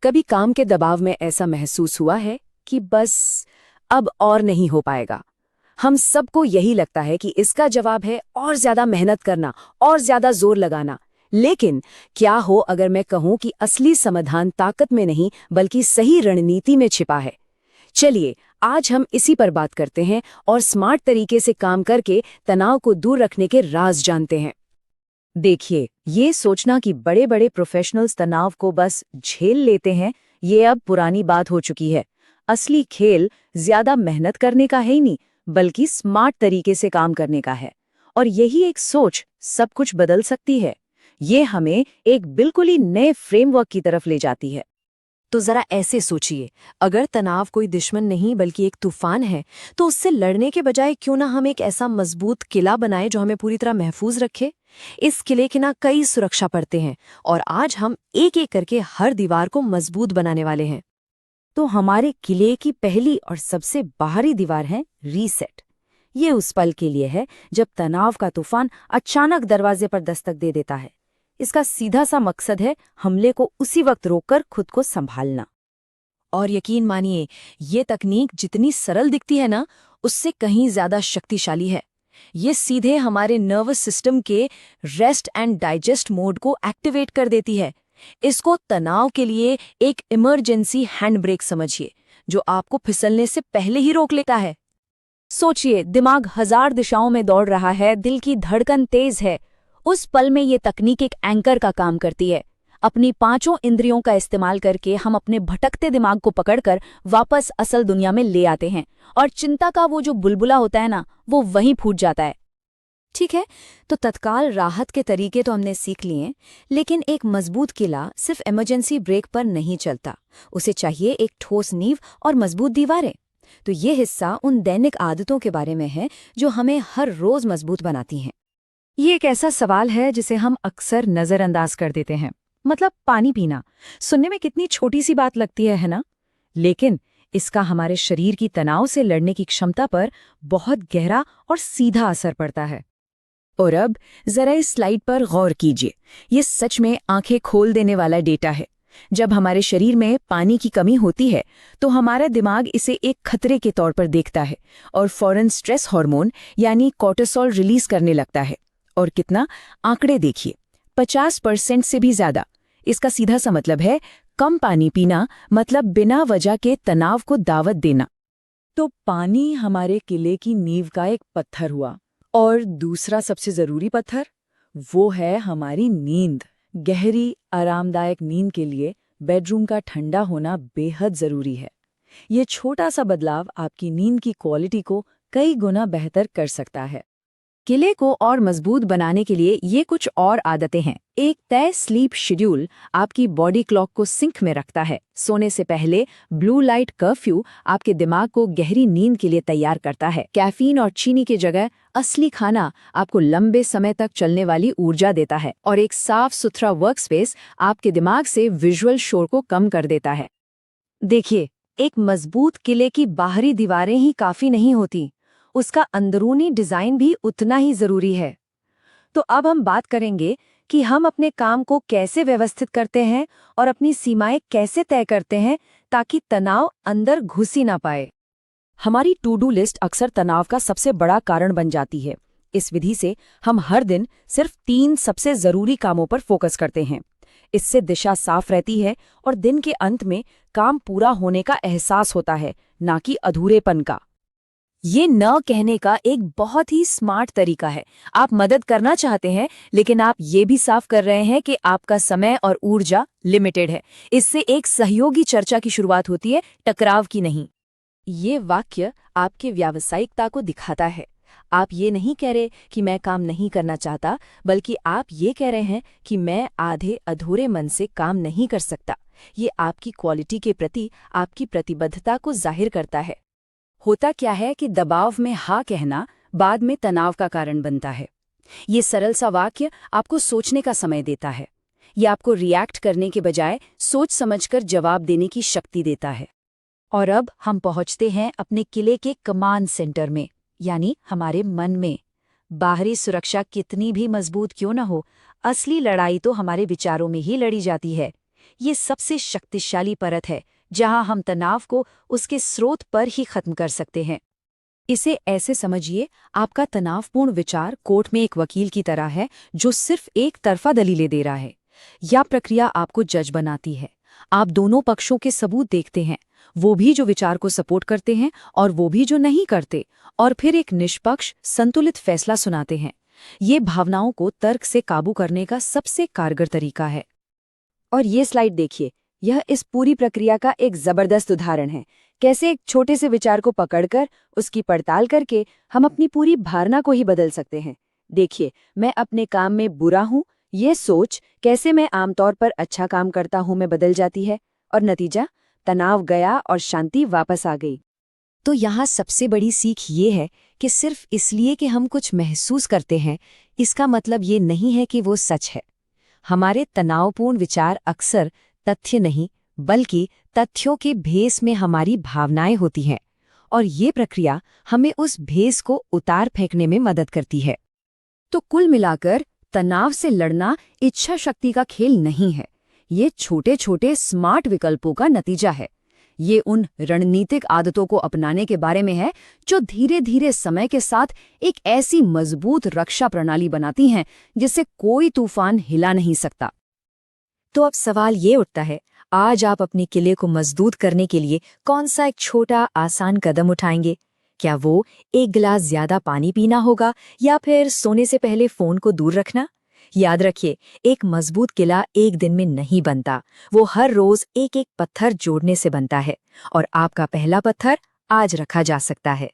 कभी काम के दबाव में ऐसा महसूस हुआ है कि बस अब और नहीं हो पाएगा? हम सबको यही लगता है कि इसका जवाब है और ज्यादा मेहनत करना और ज्यादा जोर लगाना। लेकिन क्या हो अगर मैं कहूं कि असली समाधान ताकत में नहीं बल्कि सही रणनीति में छिपा है? चलिए आज हम इसी पर बात करते हैं और स्मार्ट तरीके से काम करके तनाव को दूर रखने के राज जानते हैं। देखिए, ये सोचना कि बड़े बड़े प्रोफेशनल्स तनाव को बस झेल लेते हैं, ये अब पुरानी बात हो चुकी है। असली खेल ज्यादा मेहनत करने का है ही नहीं, बल्कि स्मार्ट तरीके से काम करने का है। और यही एक सोच सब कुछ बदल सकती है। ये हमें एक बिल्कुल ही नए फ्रेमवर्क की तरफ ले जाती है। तो जरा ऐसे सोचिए, अगर तनाव कोई दुश्मन नहीं बल्कि एक तूफान है, तो उससे लड़ने के बजाय क्यों ना हम एक ऐसा मजबूत किला बनाएं जो हमें पूरी तरह महफूज रखे। इस किले के ना कई सुरक्षा परतें हैं और आज हम एक एक करके हर दीवार को मजबूत बनाने वाले हैं। तो हमारे किले की पहली और सबसे बाहरी दीवार है रीसेट। ये उस पल के लिए है जब तनाव का तूफान अचानक दरवाजे पर दस्तक दे देता है। इसका सीधा सा मकसद है हमले को उसी वक्त रोककर खुद को संभालना। और यकीन मानिए, ये तकनीक जितनी सरल दिखती है ना, उससे कहीं ज्यादा शक्तिशाली है। ये सीधे हमारे नर्वस सिस्टम के रेस्ट एंड डाइजेस्ट मोड को एक्टिवेट कर देती है। इसको तनाव के लिए एक इमरजेंसी हैंड ब्रेक समझिए, जो आपको फिसलने से पहले ही रोक लेता है। सोचिए, दिमाग 1000 दिशाओं में दौड़ रहा है, दिल की धड़कन तेज है। उस पल में ये तकनीक एक एंकर का काम करती है। अपनी 5 इंद्रियों का इस्तेमाल करके हम अपने भटकते दिमाग को पकड़कर वापस असल दुनिया में ले आते हैं और चिंता का वो जो बुलबुला होता है ना, वो वहीं फूट जाता है। ठीक है, तो तत्काल राहत के तरीके तो हमने सीख लिए, लेकिन एक मजबूत किला सिर्फ इमरजेंसी ब्रेक पर नहीं चलता। उसे चाहिए एक ठोस नींव और मजबूत दीवारें। तो ये हिस्सा उन दैनिक आदतों के बारे में है जो हमें हर रोज मजबूत बनाती हैं। ये एक ऐसा सवाल है जिसे हम अक्सर नजरअंदाज कर देते हैं। मतलब पानी पीना सुनने में कितनी छोटी सी बात लगती है ना? लेकिन इसका हमारे शरीर की तनाव से लड़ने की क्षमता पर बहुत गहरा और सीधा असर पड़ता है। और अब जरा इस स्लाइड पर गौर कीजिए। ये सच में आंखें खोल देने वाला डेटा है। जब हमारे शरीर में पानी की कमी होती है तो हमारा दिमाग इसे एक खतरे के तौर पर देखता है और फौरन स्ट्रेस हार्मोन यानी कोर्टिसोल रिलीज करने लगता है। और कितना? आंकड़े देखिए, 50% से भी ज्यादा। इसका सीधा सा मतलब है कम पानी पीना मतलब बिना वजह के तनाव को दावत देना। तो पानी हमारे किले की नींव का एक पत्थर हुआ। और दूसरा सबसे जरूरी पत्थर, वो है हमारी नींद। गहरी आरामदायक नींद के लिए बेडरूम का ठंडा होना बेहद जरूरी है। ये छोटा सा बदलाव आपकी नींद की क्वालिटी को कई गुना बेहतर कर सकता है। किले को और मजबूत बनाने के लिए ये कुछ और आदतें हैं। एक तय स्लीप शेड्यूल आपकी बॉडी क्लॉक को सिंक में रखता है। सोने से पहले ब्लू लाइट कर्फ्यू आपके दिमाग को गहरी नींद के लिए तैयार करता है। कैफीन और चीनी की जगह असली खाना आपको लंबे समय तक चलने वाली ऊर्जा देता है। और एक साफ सुथरा वर्क स्पेस आपके दिमाग से विजुअल शोर को कम कर देता है। देखिए, एक मजबूत किले की बाहरी दीवारें ही काफी नहीं होती, उसका अंदरूनी डिजाइन भी उतना ही जरूरी है। तो अब हम बात करेंगे कि हम अपने काम को कैसे व्यवस्थित करते हैं और अपनी सीमाएं कैसे तय करते हैं ताकि तनाव अंदर घुस ही ना पाए। हमारी टू डू लिस्ट अक्सर तनाव का सबसे बड़ा कारण बन जाती है। इस विधि से हम हर दिन सिर्फ 3 सबसे जरूरी कामों पर फोकस करते हैं। इससे दिशा साफ रहती है और दिन के अंत में काम पूरा होने का एहसास होता है, ना कि अधूरेपन का। ये न कहने का एक बहुत ही स्मार्ट तरीका है। आप मदद करना चाहते हैं, लेकिन आप ये भी साफ कर रहे हैं कि आपका समय और ऊर्जा लिमिटेड है। इससे एक सहयोगी चर्चा की शुरुआत होती है, टकराव की नहीं। ये वाक्य आपके व्यावसायिकता को दिखाता है। आप ये नहीं कह रहे कि मैं काम नहीं करना चाहता, बल्कि आप ये कह रहे हैं कि मैं आधे अधूरे मन से काम नहीं कर सकता। ये आपकी क्वालिटी के प्रति आपकी प्रतिबद्धता को जाहिर करता है। होता क्या है कि दबाव में हाँ कहना बाद में तनाव का कारण बनता है। ये सरल सा वाक्य आपको सोचने का समय देता है। ये आपको रिएक्ट करने के बजाय सोच समझकर जवाब देने की शक्ति देता है। और अब हम पहुंचते हैं अपने किले के कमांड सेंटर में, यानी हमारे मन में। बाहरी सुरक्षा कितनी भी मजबूत क्यों न हो, असली लड़ाई तो हमारे विचारों में ही लड़ी जाती है। ये सबसे शक्तिशाली परत है जहां हम तनाव को उसके स्रोत पर ही खत्म कर सकते हैं। इसे ऐसे समझिए, आपका तनावपूर्ण विचार कोर्ट में एक वकील की तरह है जो सिर्फ एक तरफा दलीलें दे रहा है। यह प्रक्रिया आपको जज बनाती है। आप दोनों पक्षों के सबूत देखते हैं, वो भी जो विचार को सपोर्ट करते हैं और वो भी जो नहीं करते, और फिर एक निष्पक्ष संतुलित फैसला सुनाते हैं। ये भावनाओं को तर्क से काबू करने का सबसे कारगर तरीका है। और ये स्लाइड देखिए, यह इस पूरी प्रक्रिया का एक जबरदस्त उदाहरण है। कैसे एक छोटे से विचार को पकड़कर उसकी पड़ताल करके हम अपनी पूरी धारणा को ही बदल सकते हैं। देखिए, मैं अपने काम में बुरा हूँ, ये सोच कैसे मैं आमतौर पर अच्छा काम करता हूँ में बदल जाती है, और नतीजा तनाव गया और शांति वापस आ गई। तो यहाँ सबसे बड़ी सीख ये है कि सिर्फ इसलिए कि हम कुछ महसूस करते हैं, इसका मतलब ये नहीं है कि वो सच है। हमारे तनावपूर्ण विचार अक्सर तथ्य नहीं बल्कि तथ्यों के भेस में हमारी भावनाएं होती हैं, और ये प्रक्रिया हमें उस भेस को उतार फेंकने में मदद करती है। तो कुल मिलाकर तनाव से लड़ना इच्छा शक्ति का खेल नहीं है, ये छोटे छोटे स्मार्ट विकल्पों का नतीजा है। ये उन रणनीतिक आदतों को अपनाने के बारे में है जो धीरे धीरे समय के साथ एक ऐसी मजबूत रक्षा प्रणाली बनाती हैं जिसे कोई तूफान हिला नहीं सकता। तो अब सवाल ये उठता है, आज आप अपने किले को मजबूत करने के लिए कौन सा एक छोटा आसान कदम उठाएंगे? क्या वो एक गिलास ज्यादा पानी पीना होगा या फिर सोने से पहले फोन को दूर रखना? याद रखिए, एक मजबूत किला एक दिन में नहीं बनता, वो हर रोज एक एक पत्थर जोड़ने से बनता है, और आपका पहला पत्थर आज रखा जा सकता है।